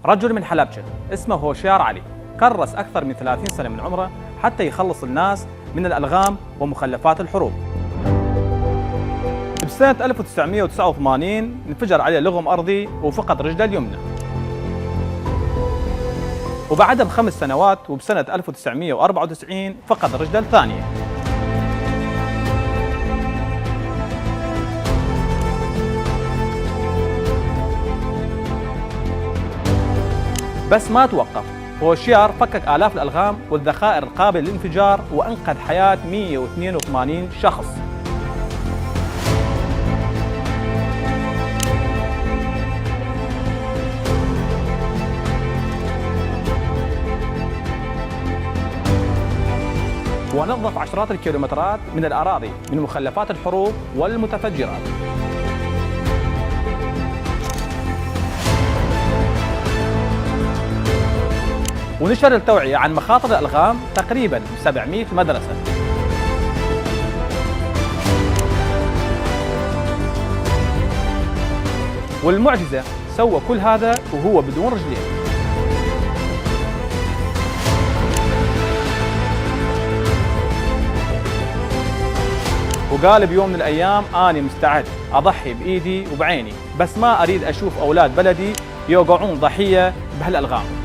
رجل من حلبجة اسمه هوشيار علي كرس أكثر من 30 سنة من عمره حتى يخلص الناس من الألغام ومخلفات الحروب. بسنة 1989 انفجر عليه لغم أرضي وفقد رجله اليمنى. وبعدها ب5 سنوات وبسنة 1994 فقد رجله الثانية. بس ما توقف، هوشيار فكك آلاف الألغام والذخائر القابلة للانفجار وأنقذ حياة 182 شخص. ونظف عشرات الكيلومترات من الأراضي من مخلفات الحروب والمتفجرات. ونشر التوعية عن مخاطر الألغام تقريباً 700 مدرسة. والمعجزة سوى كل هذا وهو بدون رجلين. وقال بيوم من الأيام أنا مستعد أضحي بإيدي وبعيني، بس ما أريد أشوف أولاد بلدي يوقعون ضحية بهالألغام.